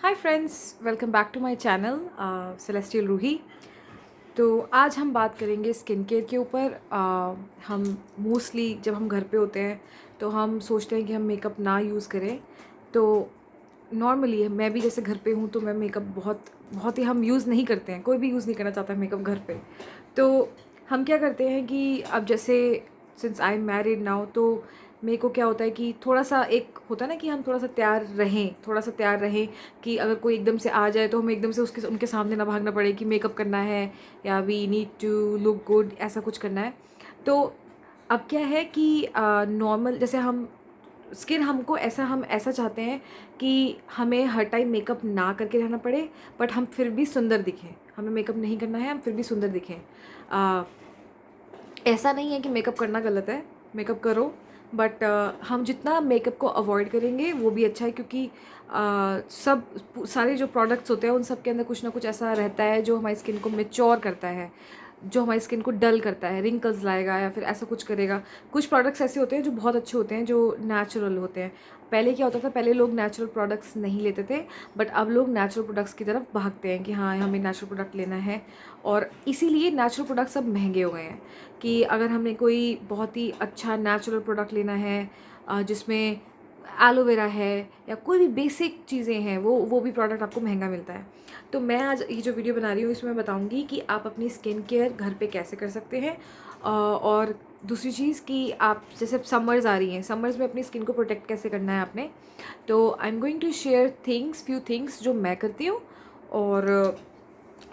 Hi friends, welcome back to my channel celestial Roohi. तो आज हम बात करेंगे स्किन केयर के ऊपर। हम मोस्टली जब हम घर पे होते हैं तो हम सोचते हैं कि हम मेकअप ना यूज़ करें। तो नॉर्मली मैं भी जैसे घर पे हूँ तो मैं मेकअप बहुत बहुत ही हम यूज़ नहीं करते हैं, कोई भी यूज़ नहीं करना चाहता है मेकअप घर पे। तो हम क्या करते हैं कि अब जैसे since I am married now, तो मेरे को क्या होता है कि थोड़ा सा एक होता है ना कि हम थोड़ा सा तैयार रहें कि अगर कोई एकदम से आ जाए तो हमें एकदम से उसके उनके सामने ना भागना पड़े कि मेकअप करना है या we need to look good, ऐसा कुछ करना है। तो अब क्या है कि नॉर्मल जैसे हम हम ऐसा चाहते हैं कि हमें हर टाइम मेकअप ना करके रहना पड़े, बट हम फिर भी सुंदर दिखें। हमें मेकअप नहीं करना है, हम फिर भी सुंदर दिखें। ऐसा नहीं है कि मेकअप करना गलत है, मेकअप करो, बट हम जितना मेकअप को अवॉइड करेंगे वो भी अच्छा है, क्योंकि सारे जो प्रोडक्ट्स होते हैं उन सब के अंदर कुछ ना कुछ ऐसा रहता है जो हमारी स्किन को मैच्योर करता है, जो हमारी स्किन को डल करता है, रिंकल्स लाएगा या फिर ऐसा कुछ करेगा। कुछ प्रोडक्ट्स ऐसे होते हैं जो बहुत अच्छे होते हैं, जो नेचुरल होते हैं। पहले क्या होता था, पहले लोग नेचुरल प्रोडक्ट्स नहीं लेते थे, बट अब लोग नेचुरल प्रोडक्ट्स की तरफ भागते हैं कि हाँ हमें नेचुरल प्रोडक्ट लेना है। और इसीलिए नेचुरल प्रोडक्ट्स अब महंगे हो गए हैं कि अगर हमें कोई बहुत ही अच्छा नेचुरल प्रोडक्ट लेना है जिसमें एलोवेरा है या कोई भी बेसिक चीज़ें हैं, वो भी प्रोडक्ट आपको महंगा मिलता है। तो मैं आज ये जो वीडियो बना रही हूँ इसमें बताऊँगी कि आप अपनी स्किन केयर घर पे कैसे कर सकते हैं। और दूसरी चीज़ कि आप जैसे समर्स आ रही हैं, समर्स में अपनी स्किन को प्रोटेक्ट कैसे करना है आपने। तो I am going to share few things जो मैं करती हूँ, और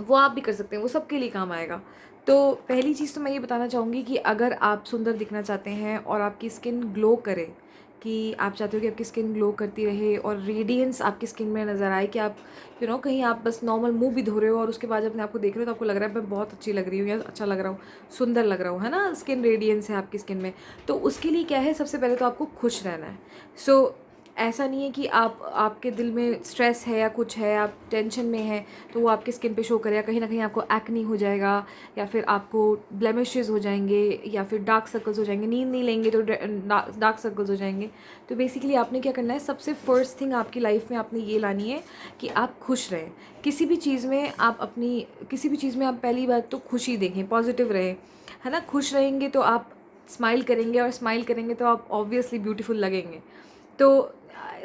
वो आप भी कर सकते हैं, वो सबके लिए काम आएगा। तो पहली चीज़ तो मैं ये बताना चाहूँगी कि अगर आप सुंदर दिखना चाहते हैं और आपकी स्किन ग्लो करे, कि आप चाहते हो कि आपकी स्किन ग्लो करती रहे और रेडियंस आपकी स्किन में नज़र आए, कि आप कहीं आप बस नॉर्मल मुंह भी धो रहे हो और उसके बाद जब अपने आपको देख रहे हो तो आपको लग रहा है मैं बहुत अच्छी लग रही हूँ या अच्छा लग रहा हूँ, सुंदर लग रहा हूँ, है ना, स्किन रेडियंस है आपकी स्किन में। तो उसके लिए क्या है, सबसे पहले तो आपको खुश रहना है। सो ऐसा नहीं है कि आपके दिल में स्ट्रेस है या कुछ है, आप टेंशन में हैं, तो वो आपकी स्किन पे शो करेगा। कहीं ना कहीं आपको एक्नी हो जाएगा या फिर आपको ब्लेमिशेस हो जाएंगे या फिर डार्क सर्कल्स हो जाएंगे, नींद नहीं लेंगे तो डार्क सर्कल्स हो जाएंगे। तो बेसिकली आपने क्या करना है, सबसे फर्स्ट थिंग आपकी लाइफ में आपने ये लानी है कि आप खुश रहें। किसी भी चीज़ में आप पहली बात तो खुशी देखें, पॉजिटिव रहें, है ना। खुश रहेंगे तो आप स्माइल करेंगे, और स्माइल करेंगे तो आप ऑब्वियसली ब्यूटीफुल लगेंगे। तो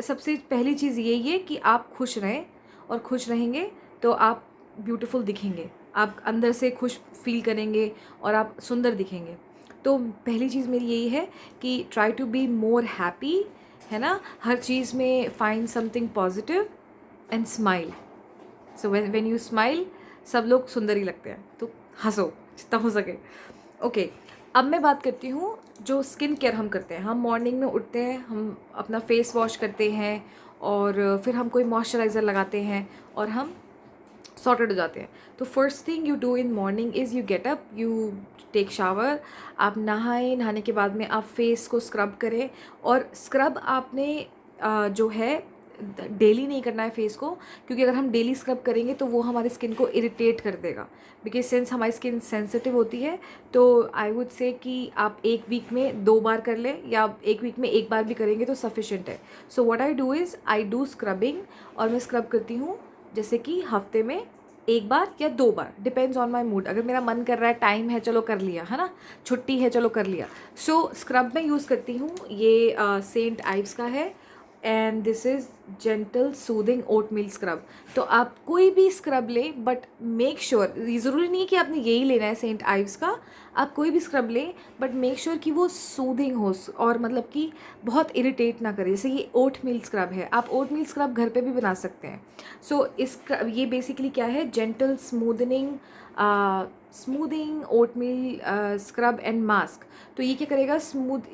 सबसे पहली चीज़ यही है कि आप खुश रहें, और खुश रहेंगे तो आप ब्यूटीफुल दिखेंगे, आप अंदर से खुश फील करेंगे और आप सुंदर दिखेंगे। तो पहली चीज़ मेरी यही है कि try to be more happy, है ना। हर चीज़ में find something positive and smile. So when you smile, सब लोग सुंदर ही लगते हैं, तो हंसो जितना हो सके। ओके, अब मैं बात करती हूँ जो स्किन केयर हम करते हैं। हम मॉर्निंग में उठते हैं, हम अपना फेस वॉश करते हैं और फिर हम कोई मॉइस्चराइज़र लगाते हैं और हम सॉर्टेड हो जाते हैं। तो first thing you do in morning is you get up, you take shower. आप नहाएं, नहाने के बाद में आप फेस को स्क्रब करें। और स्क्रब आपने जो है डेली नहीं करना है फेस को, क्योंकि अगर हम डेली स्क्रब करेंगे तो वो हमारी स्किन को इरिटेट कर देगा, बिकॉज सिंस हमारी स्किन सेंसिटिव होती है। तो आई वुड से कि आप एक वीक में 2 बार कर लें या एक वीक में 1 बार भी करेंगे तो सफिशेंट है। So what I do is I do scrubbing, और मैं स्क्रब करती हूँ जैसे कि हफ्ते में 1 बार या 2 बार, डिपेंड्स ऑन माई मूड। अगर मेरा मन कर रहा है, टाइम है, चलो कर लिया, है ना, छुट्टी है, चलो कर लिया। सो स्क्रब मैं यूज़ करती हूँ, ये सेंट आइव्स का है, and this is gentle soothing oatmeal scrub. तो आप कोई भी स्क्रब लें, बट मेक श्योर, ज़रूरी नहीं है कि आपने यही लेना है सेंट आइव्स का, आप कोई भी स्क्रब लें, बट मेक श्योर कि वो सूदिंग हो और मतलब कि बहुत इरिटेट ना करे। जैसे ये ओट मील स्क्रब है, आप ओट मील स्क्रब घर पे भी बना सकते हैं। सो ये बेसिकली क्या है, gentle smoothing oatmeal scrub and mask. तो ये क्या करेगा,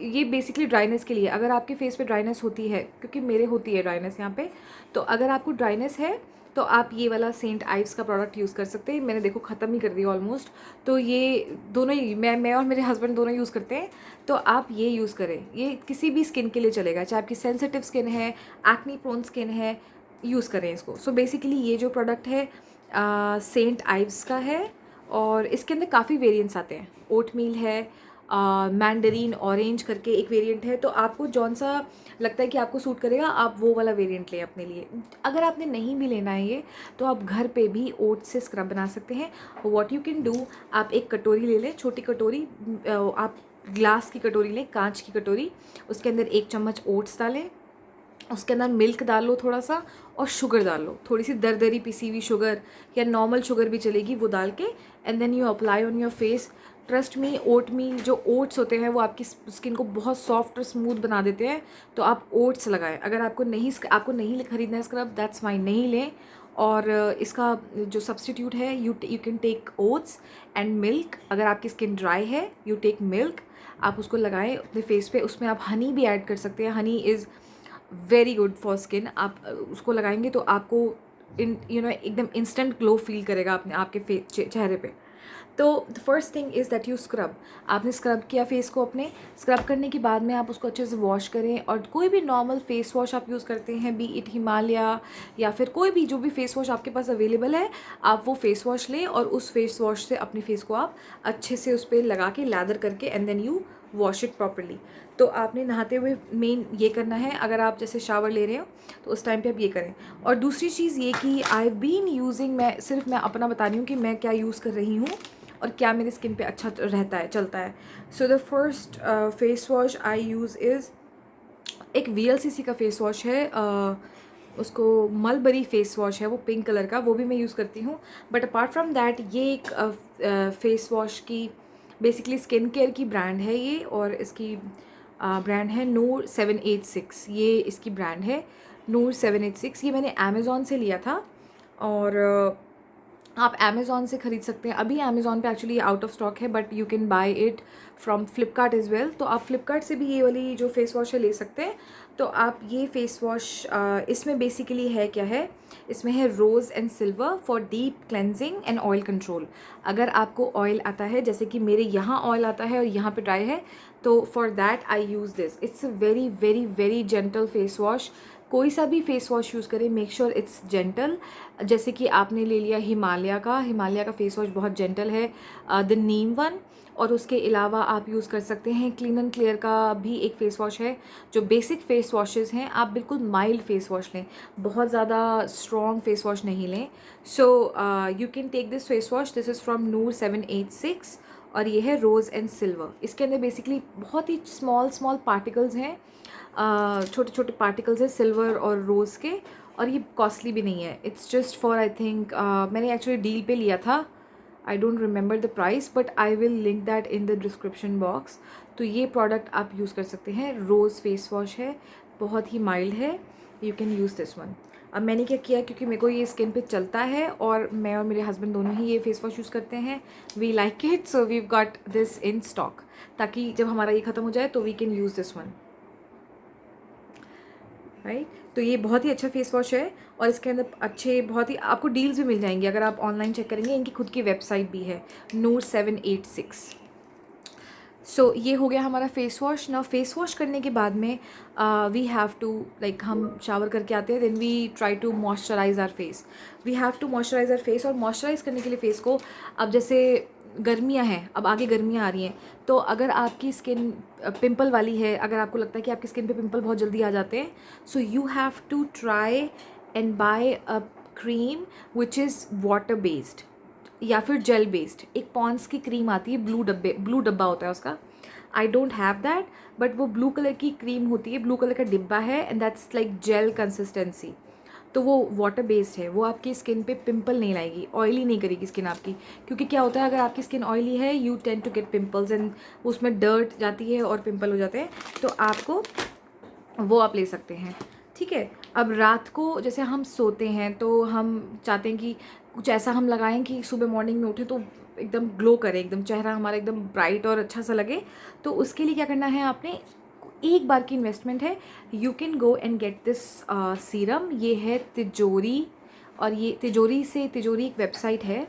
ये बेसिकली ड्राइनेस के लिए। अगर आपके फेस पे ड्राइनेस होती है, क्योंकि मेरे होती है ड्राइनेस यहाँ पे, तो अगर आपको ड्राइनेस है तो आप ये वाला सेंट आइव्स का प्रोडक्ट यूज़ कर सकते हैं। मैंने देखो ख़त्म ही कर दिया ऑलमोस्ट। तो ये दोनों ही मैं और मेरे हस्बैंड दोनों यूज़ करते हैं। तो आप ये यूज़ करें, ये किसी भी स्किन के लिए चलेगा, चाहे आपकी सेंसिटिव स्किन है, एक्नी प्रोन स्किन है, यूज़ करें इसको। सो बेसिकली ये जो प्रोडक्ट है सेंट आइव्स का है, और इसके अंदर काफ़ी वेरिएंट्स आते हैं। ओट मील है, मैंडरीन ऑरेंज करके एक वेरिएंट है, तो आपको जौन सा लगता है कि आपको सूट करेगा आप वो वाला वेरिएंट लें अपने लिए। अगर आपने नहीं भी लेना है ये, तो आप घर पे भी ओट्स से स्क्रब बना सकते हैं। व्हाट यू कैन डू, आप एक कटोरी ले लें, छोटी कटोरी, आप ग्लास की कटोरी लें, कांच की कटोरी, उसके अंदर 1 चम्मच ओट्स डालें, उसके अंदर मिल्क डाल लो थोड़ा सा, और शुगर डाल लो, थोड़ी सी दरदरी पिसी हुई शुगर या नॉर्मल शुगर भी चलेगी, वो डाल के and then you apply on your face. Trust me, oatmeal जो ओट्स होते हैं वो आपकी स्किन को बहुत सॉफ्ट और स्मूथ बना देते हैं, तो आप ओट्स लगाएं। अगर आपको नहीं खरीदना है स्क्रब, दैट्स फाइन, नहीं लें। और इसका जो सब्सटीट्यूट है, you can take oats and milk. अगर आपकी स्किन ड्राई है, यू टेक मिल्क, आप उसको लगाएं अपने फेस पे। उसमें आप हनी भी ऐड कर सकते हैं, Honey is very good for skin. आप उसको लगाएंगे तो आपको एकदम इंस्टेंट ग्लो फील करेगा अपने आपके चेहरे पे। तो the first thing is that you scrub. आपने स्क्रब किया फेस को अपने, स्क्रब करने के बाद में आप उसको अच्छे से वॉश करें, और कोई भी नॉर्मल फेस वॉश आप यूज़ करते हैं, बी इट हिमालय या फिर कोई भी जो भी फेस वॉश आपके पास अवेलेबल है, आप वो फेस वॉश लें और उस फेस वॉश से अपने फेस को आप अच्छे से उस पर लगा के लैदर करके and then you wash it properly. तो आपने नहाते हुए मेन ये करना है। अगर आप जैसे शावर ले रहे हो तो उस टाइम पे आप ये करें। और दूसरी चीज़ ये कि आई हैव बीन यूजिंग, मैं अपना बता रही हूँ कि मैं क्या यूज़ कर रही हूँ और क्या मेरी स्किन पे अच्छा रहता है, चलता है। So the first face wash I use is एक VLCC का फेस वॉश है, उसको मलबरी फेस वॉश है, वो पिंक कलर का, वो भी मैं यूज़ करती हूँ। बट अपार्ट फ्रॉम दैट ये एक फेस वॉश की बेसिकली स्किन केयर की ब्रांड है ये, और इसकी ब्रांड है नूर 786, ये इसकी ब्रांड है नूर 786। ये मैंने अमेज़ॉन से लिया था, और आप अमेज़ॉन से ख़रीद सकते हैं। अभी अमेज़ॉन पे एक्चुअली आउट ऑफ स्टॉक है, but you can buy it from Flipkart is well. तो आप फ्लिपकार्ट से भी ये वाली जो फेस वॉश है ले सकते हैं। तो आप ये फेस वॉश, इसमें बेसिकली है क्या है, इसमें है rose and silver for deep cleansing and oil control. अगर आपको ऑयल आता है, जैसे कि मेरे यहाँ ऑयल आता है और यहाँ पे ड्राई है, तो for that I use this. It's a very very very gentle face wash. कोई सा भी फेस वॉश यूज़ करें, मेक श्योर इट्स जेंटल। जैसे कि आपने ले लिया हिमालय का फेस वॉश बहुत जेंटल है, द नीम वन। और उसके अलावा आप यूज़ कर सकते हैं क्लीन एंड क्लियर का भी एक फ़ेस वॉश है। जो बेसिक फ़ेस वॉशेस हैं, आप बिल्कुल माइल्ड फ़ेस वॉश लें, बहुत ज़्यादा स्ट्रॉन्ग फ़ेस वॉश नहीं लें। So you can take this face wash, this is from Noor 786, और ये है रोज़ एंड सिल्वर। इसके अंदर बेसिकली बहुत ही स्मॉल पार्टिकल्स हैं, छोटे छोटे पार्टिकल्स हैं सिल्वर और रोज़ के, और ये कॉस्टली भी नहीं है। It's just for I think, मैंने एक्चुअली डील पे लिया था, I don't remember the price, but I will link that in the description box. तो ये प्रोडक्ट आप यूज़ कर सकते हैं। रोज़ फेस वॉश है, बहुत ही माइल्ड है, you can use this one. अब मैंने क्या किया, क्योंकि मेरे को ये स्किन पे चलता है और मैं और मेरे हस्बैंड दोनों ही ये फेस वॉश यूज़ करते हैं, we like it, so we got this in stock, ताकि जब हमारा ये ख़त्म हो जाए तो we can use this one, right. तो ये बहुत ही अच्छा फेस वॉश है, और इसके अंदर अच्छे बहुत ही आपको डील्स भी मिल जाएंगी अगर आप ऑनलाइन चेक करेंगे। इनकी खुद की वेबसाइट भी है, नूर 786। सो ये हो गया हमारा फेस वॉश। ना फेस वॉश करने के बाद में वी हैव टू, लाइक हम शावर करके आते हैं, then we try to moisturise our face. We have to moisturise our face, और मॉइस्चराइज करने के लिए फेस को, अब जैसे गर्मियाँ हैं, अब आगे गर्मियाँ आ रही हैं, तो अगर आपकी स्किन पिंपल वाली है, अगर आपको लगता है कि आपकी स्किन पे पिंपल बहुत जल्दी आ जाते हैं, so you have to try and buy a cream which is water based या फिर जेल बेस्ड। एक पॉन्ड्स की क्रीम आती है, ब्लू डब्बा होता है उसका। I don't have that, but वो ब्लू कलर की क्रीम होती है, ब्लू कलर का डिब्बा है, and that's like gel consistency. तो वो वाटर बेस्ड है, वो आपकी स्किन पे पिंपल नहीं लाएगी, ऑयली नहीं करेगी स्किन आपकी। क्योंकि क्या होता है, अगर आपकी स्किन ऑयली है, you tend to get pimples, and उसमें डर्ट जाती है और पिंपल हो जाते हैं। तो आपको वो आप ले सकते हैं, ठीक है। अब रात को जैसे हम सोते हैं, तो हम चाहते हैं कि कुछ ऐसा हम लगाएं कि सुबह मॉर्निंग में उठे तो एकदम ग्लो करे, एकदम चेहरा हमारा एकदम ब्राइट और अच्छा सा लगे। तो उसके लिए क्या करना है, आपने एक बार की इन्वेस्टमेंट है, you can go and get this serum. ये है तिजोरी, और ये तिजोरी एक वेबसाइट है,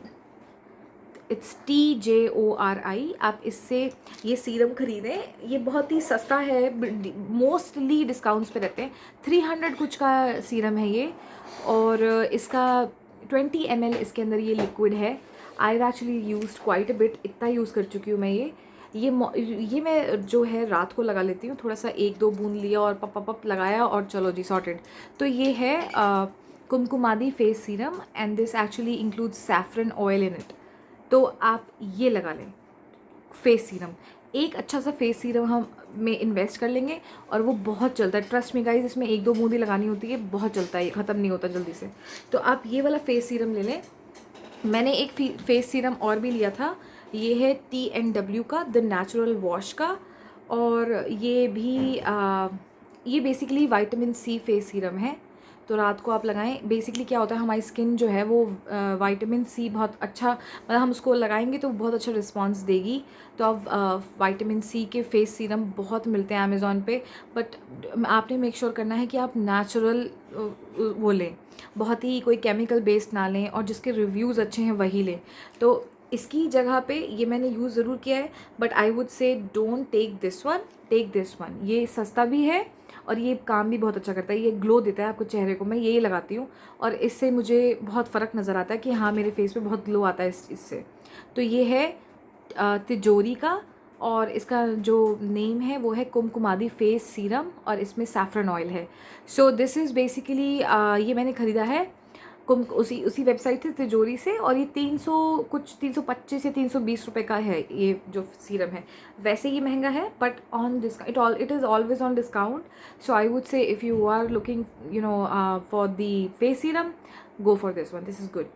इट्स TJORI। आप इससे ये सीरम ख़रीदें, ये बहुत ही सस्ता है, मोस्टली डिस्काउंट्स पे रहते हैं। 300 कुछ का सीरम है ये, और इसका 20 ml इसके अंदर ये लिक्विड है। I actually used quite a bit, इतना यूज़ कर चुकी हूँ मैं ये, ये मैं जो है रात को लगा लेती हूँ, थोड़ा सा 1-2 बूंद लिया और पप पप पप लगाया और चलो जी सॉर्टेड। तो ये है Kumkumadi face serum and this actually includes saffron oil in it. तो आप ये लगा लें फेस सीरम, एक अच्छा सा फेस सीरम हम में इन्वेस्ट कर लेंगे और वो बहुत चलता है। ट्रस्ट मी गाइस, इसमें 1-2 बूंदी लगानी होती है, बहुत चलता है, ये ख़त्म नहीं होता जल्दी से। तो आप ये वाला फेस सीरम ले लें। मैंने एक फेस सीरम और भी लिया था, ये है T&W का द नेचुरल वॉश का। और ये भी ये basically vitamin C face serum है। तो रात को आप लगाएं। बेसिकली क्या होता है, हमारी स्किन जो है वो विटामिन सी बहुत अच्छा, मतलब हम उसको लगाएंगे तो बहुत अच्छा रिस्पांस देगी। तो आप विटामिन सी के फेस सीरम बहुत मिलते हैं अमेज़ॉन पे, बट आपने मेक श्योर करना है कि आप नेचुरल वो लें, बहुत ही कोई केमिकल बेस्ड ना लें, और जिसके रिव्यूज़ अच्छे हैं वही लें। तो इसकी जगह पे ये मैंने यूज़ ज़रूर किया है, but I would say don't take this one, take this one. ये सस्ता भी है और ये काम भी बहुत अच्छा करता है, ये ग्लो देता है आपको चेहरे को। मैं यही लगाती हूँ और इससे मुझे बहुत फ़र्क नज़र आता है कि हाँ मेरे फेस पे बहुत ग्लो आता है इससे। तो ये है तिजोरी का, और इसका जो नेम है वो है कुमकुमादी फेस सीरम, और इसमें सैफरन ऑयल है। सो दिस इज़ बेसिकली ये मैंने ख़रीदा है उसी वेबसाइट से, तिजोरी से, और ये 325 या 320 रुपये का है ये जो सीरम है। वैसे ये महंगा है but on discount, it is always on discount. So I would say if you are looking for the face serum, go for this one, this is good.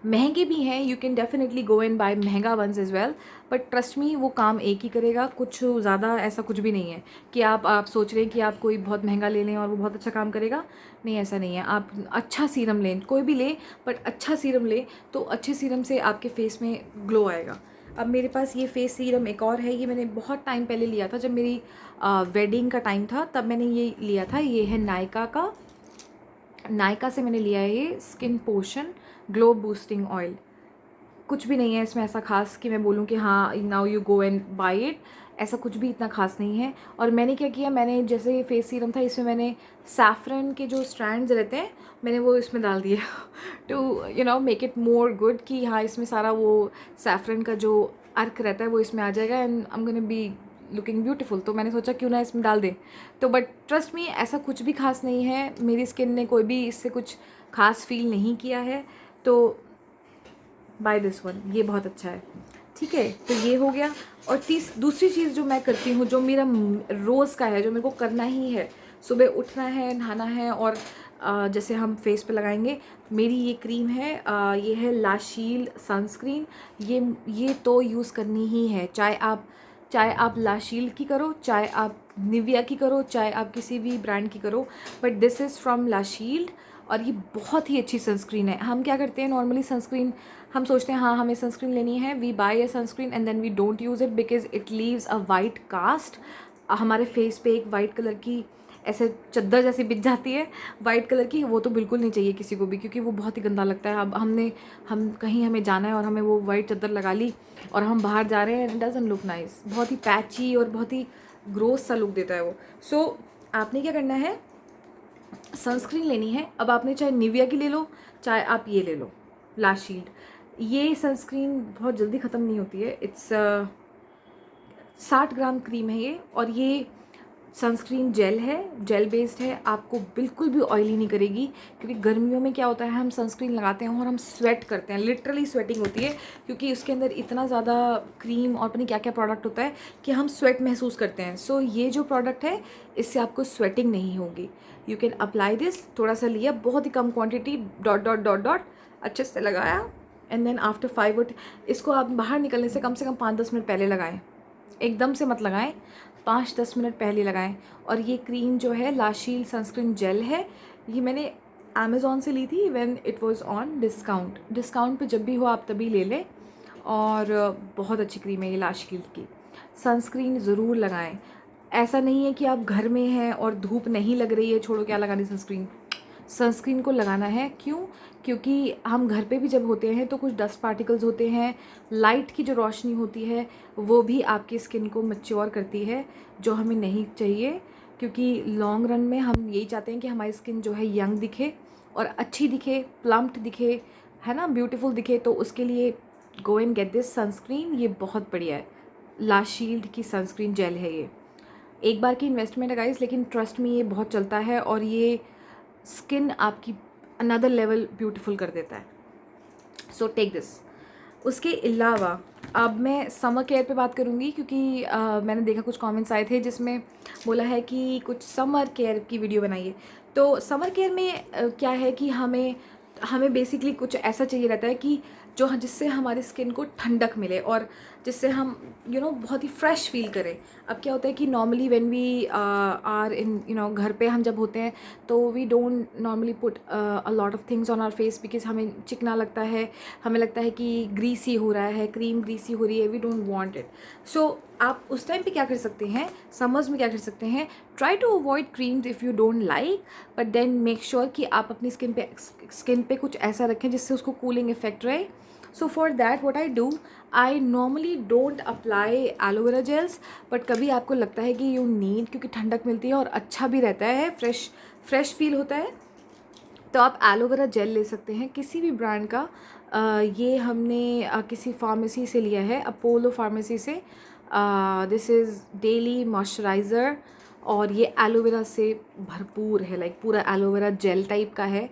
महंगे भी हैं, you can definitely go and buy महंगा ones as well, but trust me वो काम एक ही करेगा, कुछ ज़्यादा ऐसा कुछ भी नहीं है कि आप सोच रहे हैं कि आप कोई बहुत महंगा ले लें और वो बहुत अच्छा काम करेगा। नहीं, ऐसा नहीं है। आप अच्छा सीरम लें, कोई भी ले, बट अच्छा सीरम ले, तो अच्छे सीरम से आपके फेस में ग्लो आएगा। अब मेरे पास ये फेस सीरम एक और है, ये मैंने बहुत टाइम पहले लिया था, जब मेरी वेडिंग का टाइम था तब मैंने ये लिया था। ये है नायका का, नायका से मैंने लिया है ये स्किन पोशन ग्लो बूस्टिंग ऑयल। कुछ भी नहीं है इसमें ऐसा खास कि मैं बोलूँ कि हाँ now you go and buy it, ऐसा कुछ भी इतना खास नहीं है। और मैंने क्या किया, मैंने जैसे ये फेस सीरम था, इसमें मैंने सैफरन के जो स्ट्रैंड्स रहते हैं मैंने वो इसमें डाल दिया to make it more good, कि हाँ इसमें सारा वो सैफरन का जो अर्क रहता है वो इसमें आ जाएगा and I am gonna be looking beautiful. तो मैंने सोचा क्यों ना इसमें डाल दें। तो बट ट्रस्ट मी, ऐसा कुछ भी खास नहीं है, मेरी स्किन ने कोई भी इससे कुछ खास फील नहीं किया है। तो बाय दिस वन, ये बहुत अच्छा है। ठीक है, तो ये हो गया। और दूसरी चीज़ जो मैं करती हूँ, जो मेरा रोज़ का है, जो मेरे को करना ही है, सुबह उठना है, नहाना है, और जैसे हम फेस पे लगाएंगे, मेरी ये क्रीम है, ये है लाशील सनस्क्रीन। ये तो यूज़ करनी ही है, चाहे आप लाशील की करो, चाहे आप निविया की करो, चाहे आप किसी भी ब्रांड की करो, बट दिस इज़ फ्रॉम लाशील्ड। और ये बहुत ही अच्छी सनस्क्रीन है। हम क्या करते हैं नॉर्मली, सनस्क्रीन हम सोचते हैं हाँ हमें सनस्क्रीन लेनी है, we buy a sunscreen and then we don't use it because it leaves a white cast. हमारे फेस पे एक वाइट कलर की ऐसे चद्दर जैसी बिछ जाती है वाइट कलर की, वो तो बिल्कुल नहीं चाहिए किसी को भी, क्योंकि वो बहुत ही गंदा लगता है। अब हम कहीं हमें जाना है और हमें वो वाइट चद्दर लगा ली और हम बाहर जा रहे हैं, इट डजंट लुक नाइस, बहुत ही पैची और बहुत ही ग्रोस सा लुक देता है वो। सो आपने क्या करना है, सनस्क्रीन लेनी है। अब आपने चाहे निविया की ले लो, चाहे आप ये ले लो लाशील्ड। ये सनस्क्रीन बहुत जल्दी ख़त्म नहीं होती है, इट्स 60 ग्राम क्रीम है ये, और ये सनस्क्रीन जेल है, जेल बेस्ड है, आपको बिल्कुल भी ऑयली नहीं करेगी। क्योंकि गर्मियों में क्या होता है, हम सनस्क्रीन लगाते हैं और हम स्वेट करते हैं, लिटरली स्वेटिंग होती है, क्योंकि उसके अंदर इतना ज़्यादा क्रीम और पता नहीं क्या क्या प्रोडक्ट होता है कि हम स्वेट महसूस करते हैं। सो ये जो प्रोडक्ट है इससे आपको स्वेटिंग नहीं होगी। यू कैन अप्लाई दिस, थोड़ा सा लिया, बहुत ही कम quantity, dot dot dot dot अच्छे से लगाया, एंड देन आफ्टर 5 इसको आप बाहर निकलने से कम 5-10 मिनट पहले लगाएं, एकदम से मत लगाएं, 5-10 मिनट पहले लगाएं। और ये क्रीम जो है लाशील सनस्क्रीन जेल है, ये मैंने अमेज़ॉन से ली थी when it was on discount पे जब भी हो आप तभी ले लें। और बहुत अच्छी क्रीम है ये लाशील की। सनस्क्रीन ज़रूर लगाएं, ऐसा नहीं है कि आप घर में हैं और धूप नहीं लग रही है, छोड़ो क्या लगानी सनस्क्रीन, सनस्क्रीन को लगाना है। क्यों? क्योंकि हम घर पे भी जब होते हैं तो कुछ डस्ट पार्टिकल्स होते हैं, लाइट की जो रोशनी होती है वो भी आपकी स्किन को मैच्योर करती है, जो हमें नहीं चाहिए। क्योंकि लॉन्ग रन में हम यही चाहते हैं कि हमारी स्किन जो है यंग दिखे और अच्छी दिखे, प्लम्प्ड दिखे, है ना, ब्यूटीफुल दिखे। तो उसके लिए go and get this sunscreen, ये बहुत बढ़िया है। ला शील्ड की सनस्क्रीन जेल है ये। एक बार की इन्वेस्टमेंट है गाइस, लेकिन ट्रस्ट में ये बहुत चलता है और ये स्किन आपकी अनदर लेवल ब्यूटीफुल कर देता है। So take this. उसके अलावा अब मैं समर केयर पे बात करूँगी, क्योंकि मैंने देखा कुछ कमेंट्स आए थे जिसमें बोला है कि कुछ समर केयर की वीडियो बनाइए। तो समर केयर में क्या है कि हमें हमें बेसिकली कुछ ऐसा चाहिए रहता है कि जो जिससे हमारी स्किन को ठंडक मिले और जिससे हम बहुत ही फ्रेश फील करें। अब क्या होता है कि normally when we are in घर पे हम जब होते हैं तो we don't normally put a lot of things on our face, because हमें चिकना लगता है, हमें लगता है कि ग्रीसी हो रहा है, क्रीम ग्रीसी हो रही है, वी डोंट वांट इट। सो आप उस टाइम पे क्या कर सकते हैं, समर्स में क्या कर सकते हैं, try to avoid creams if you don't like, but then make sure कि आप अपनी स्किन पे कुछ ऐसा रखें जिससे उसको कूलिंग इफेक्ट रहे। So for that what I do, I normally don't apply aloe vera gels, but कभी आपको लगता है कि यू नीड, क्योंकि ठंडक मिलती है और अच्छा भी रहता है, फ्रेश फील होता है, तो आप एलोवेरा जेल ले सकते हैं किसी भी ब्रांड का। ये हमने किसी फार्मेसी से लिया है, अपोलो फार्मेसी से। दिस इज़ डेली मॉइस्चराइज़र और ये एलोवेरा से भरपूर है, लाइक पूरा एलोवेरा जेल टाइप का है।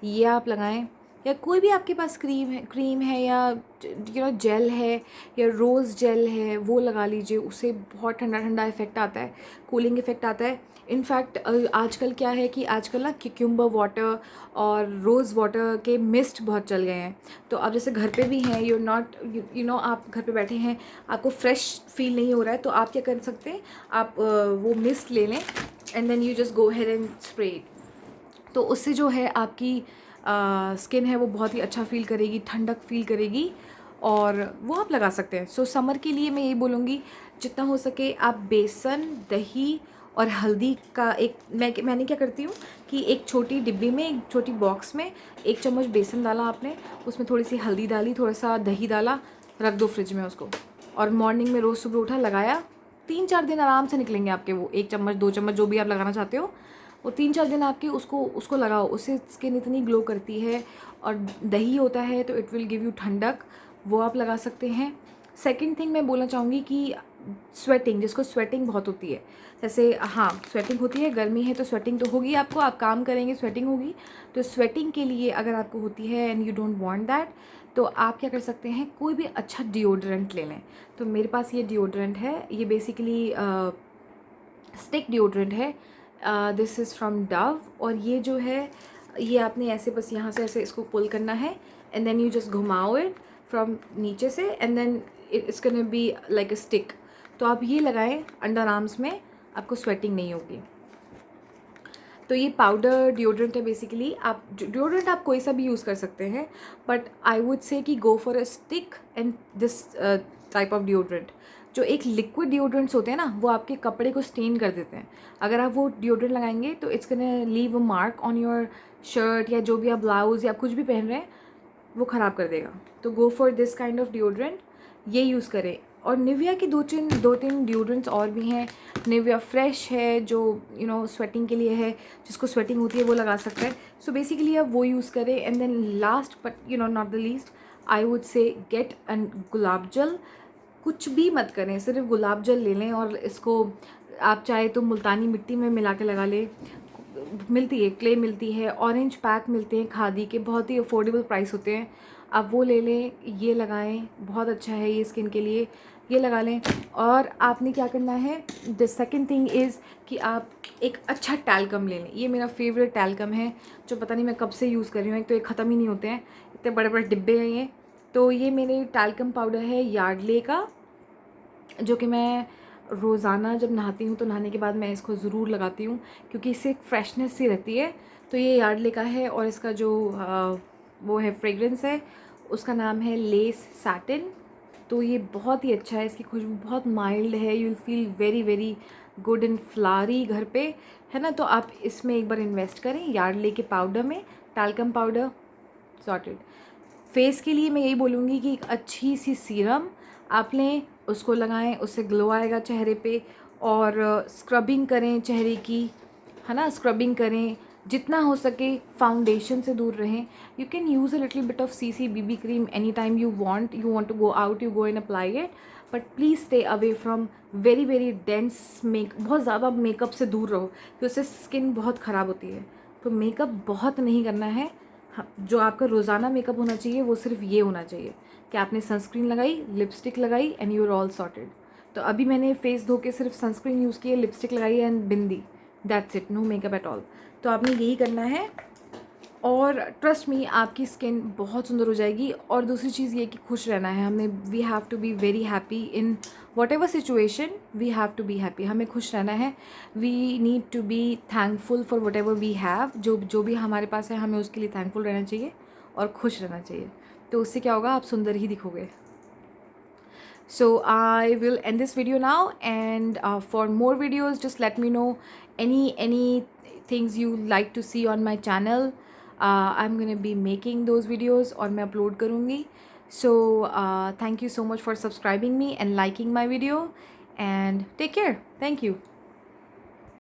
ये आप लगाएं, या कोई भी आपके पास क्रीम है या जेल है या रोज़ जेल है, वो लगा लीजिए। उससे बहुत ठंडा ठंडा इफेक्ट आता है, कूलिंग इफेक्ट आता है। इनफैक्ट आजकल क्या है कि आजकल ना क्यूकम्बर वाटर और रोज़ वाटर के मिस्ट बहुत चल गए हैं। तो आप जैसे घर पे भी हैं, यू नॉट आप घर पे बैठे हैं, आपको फ्रेश फील नहीं हो रहा है, तो आप क्या कर सकते हैं, आप वो मिस्ट ले लें and then you just go ahead and spray it. तो उससे जो है आपकी स्किन है वो बहुत ही अच्छा फील करेगी, ठंडक फील करेगी, और वो आप लगा सकते हैं। सो समर के लिए मैं यही बोलूँगी, जितना हो सके आप बेसन, दही और हल्दी का मैंने क्या करती हूँ कि एक छोटी डिब्बी में, एक छोटी बॉक्स में 1 चम्मच बेसन डाला आपने, उसमें थोड़ी सी हल्दी डाली, थोड़ा सा दही डाला, रख दो फ्रिज में उसको, और मॉर्निंग में रोज़ सुबह उठा, लगाया। 3-4 दिन आराम से निकलेंगे आपके वो 1 चम्मच 2 चम्मच जो भी आप लगाना चाहते हो, वो 3-4 दिन आपके उसको लगाओ, उससे स्किन इतनी ग्लो करती है। और दही होता है तो इट विल गिव यू ठंडक, वो आप लगा सकते हैं। सेकंड थिंग मैं बोलना चाहूँगी कि स्वेटिंग, जिसको स्वेटिंग बहुत होती है, जैसे हाँ स्वेटिंग होती है, गर्मी है तो स्वेटिंग तो होगी आपको, आप काम करेंगे स्वेटिंग होगी। तो स्वेटिंग के लिए अगर आपको होती है and you don't want that, तो आप क्या कर सकते हैं, कोई भी अच्छा डिओड्रेंट ले लें। तो मेरे पास ये डिओड्रेंट है, ये बेसिकली स्टिक डिओड्रेंट है, दिस इज़ फ्रॉम डव। और ये जो है, ये आपने ऐसे बस यहाँ से ऐसे इसको पुल करना है एंड देन यू जस्ट घुमाओ इट फ्रॉम नीचे से, and then it's gonna be like a stick. तो आप ये लगाएं अंडर आर्म्स में, आपको स्वेटिंग नहीं होगी। तो ये पाउडर डिओड्रेंट है बेसिकली। आप डिओड्रेंट आप कोई सा भी यूज़ कर सकते हैं, बट आई वुड से कि go for a stick and this type of deodorant. जो एक लिक्विड डिओड्रेंट्स होते हैं ना, वो आपके कपड़े को स्टेन कर देते हैं। अगर आप वो डिओड्रेंट लगाएंगे तो it's gonna leave a mark on your shirt, या जो भी आप ब्लाउज या कुछ भी पहन रहे हैं वो ख़राब कर देगा। तो गो for this kind of deodorant, ये यूज़ करें। और निविया की 2-3 डिओड्रेंट्स और भी हैं। निविया फ्रेश है जो स्वेटिंग के लिए है, जिसको स्वेटिंग होती है वो लगा सकता है। सो बेसिकली आप वो यूज़ करें। And then last but not the least, I would say get an gulab jal. कुछ भी मत करें, सिर्फ गुलाब जल ले लें, और इसको आप चाहे तो मुल्तानी मिट्टी में मिला के लगा लें। मिलती है, क्ले मिलती है, ऑरेंज पैक मिलते हैं खादी के, बहुत ही अफोर्डेबल प्राइस होते हैं, आप वो ले लें, ये लगाएं, बहुत अच्छा है ये स्किन के लिए, ये लगा लें। और आपने क्या करना है, द सेकंड थिंग इज़ कि आप एक अच्छा टैल्कम ले लें। ये मेरा फेवरेट टैल्कम है, जो पता नहीं मैं कब से यूज़ कर रही हूँ, एक तो ये ख़त्म ही नहीं होते हैं, इतने बड़े बड़े डिब्बे हैं ये। तो ये मेरे टैल्कम पाउडर है यार्डले का, जो कि मैं रोज़ाना जब नहाती हूँ तो नहाने के बाद मैं इसको ज़रूर लगाती हूँ, क्योंकि इससे एक फ्रेशनेस सी रहती है। तो ये यार्डले का है, और इसका जो वो है फ्रेगरेंस है, उसका नाम है लेस सैटिन। तो ये बहुत ही अच्छा है, इसकी खुशबू बहुत माइल्ड है, you will feel very very good and flowery घर पे, है ना। तो आप इसमें एक बार इन्वेस्ट करें, यार्डले के पाउडर में, टैल्कम पाउडर, सॉर्टेड। फेस के लिए मैं यही बोलूँगी कि एक अच्छी सी सीरम आप लें, उसको लगाएं, उससे ग्लो आएगा चेहरे पे। और स्क्रबिंग करें चेहरे की, है ना, स्क्रबिंग करें, जितना हो सके फाउंडेशन से दूर रहें। You can use a little bit of CC BB cream any time you want to go out, you go and apply it, but please stay away from very very dense बहुत ज़्यादा makeup से दूर रहो, क्योंकि उससे skin बहुत ख़राब होती है। तो मेकअप बहुत नहीं करना है। हाँ, जो आपका रोज़ाना मेकअप होना चाहिए वो सिर्फ ये होना चाहिए कि आपने सनस्क्रीन लगाई, लिपस्टिक लगाई and you are all sorted. तो अभी मैंने फेस धो के सिर्फ सनस्क्रीन यूज़ की है, लिपस्टिक लगाई and bindi, that's it, no makeup at all. तो आपने यही करना है और ट्रस्ट मी आपकी स्किन बहुत सुंदर हो जाएगी। और दूसरी चीज़ ये कि खुश रहना है हमें, we have to be very happy in whatever situation, we have to be happy, हमें खुश रहना है। We need to be thankful for whatever we have, जो भी हमारे पास है हमें उसके लिए थैंकफुल रहना चाहिए और खुश रहना चाहिए। तो उससे क्या होगा, आप सुंदर ही दिखोगे। So I will end this video now, and for more videos just let me know any things you like to see on my channel. I'm gonna be making those videos और मैं upload करूँगी. So thank you so much for subscribing me and liking my video, and take care. Thank you.